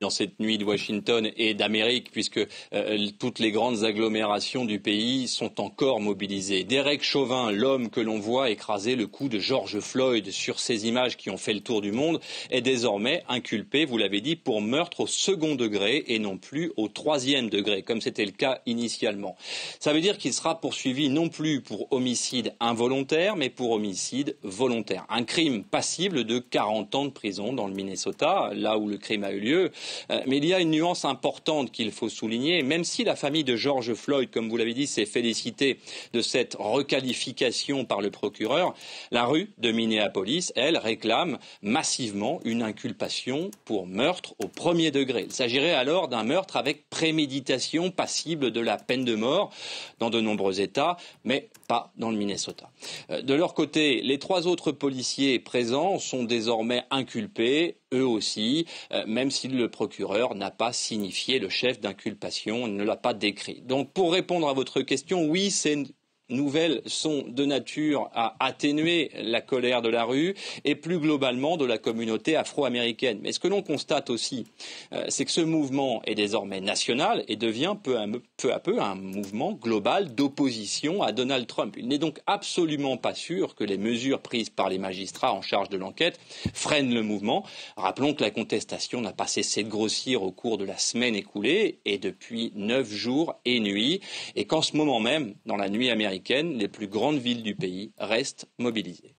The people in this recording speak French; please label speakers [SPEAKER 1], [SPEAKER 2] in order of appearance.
[SPEAKER 1] dans cette nuit de Washington et d'Amérique, puisque toutes les grandes agglomérations du pays sont encore mobilisées. Derek Chauvin, l'homme que l'on voit écraser le cou de George Floyd sur ces images qui ont fait le tour du monde, est désormais inculpé, vous l'avez dit, pour meurtre au second degré et non plus au troisième degré, comme c'était le cas initialement. Ça veut dire qu'il sera poursuivi non plus pour homicide involontaire, mais pour homicide volontaire. Un crime passible de 40 ans de prison dans le Minnesota, là où le crime a eu lieu. Mais il y a une nuance importante qu'il faut souligner. Même si la famille de George Floyd, comme vous l'avez dit, s'est félicitée de cette requalification par le procureur, la rue de Minneapolis, elle, réclame massivement une inculpation pour meurtre au premier degré. Il s'agirait alors d'un meurtre avec préméditation passible de la peine de mort dans de nombreux États, mais pas dans le Minnesota. De leur côté, les 3 autres policiers présents sont désormais inculpés, eux aussi, même si le procureur n'a pas signifié le chef d'inculpation, il ne l'a pas décrit. Donc pour répondre à votre question, oui, ces nouvelles sont de nature à atténuer la colère de la rue et plus globalement de la communauté afro-américaine. Mais ce que l'on constate aussi, c'est que ce mouvement est désormais national et devient peu à peu un mouvement global d'opposition à Donald Trump. Il n'est donc absolument pas sûr que les mesures prises par les magistrats en charge de l'enquête freinent le mouvement. Rappelons que la contestation n'a pas cessé de grossir au cours de la semaine écoulée et depuis 9 jours et nuits, et qu'en ce moment même, dans la nuit américaine, les plus grandes villes du pays restent mobilisées.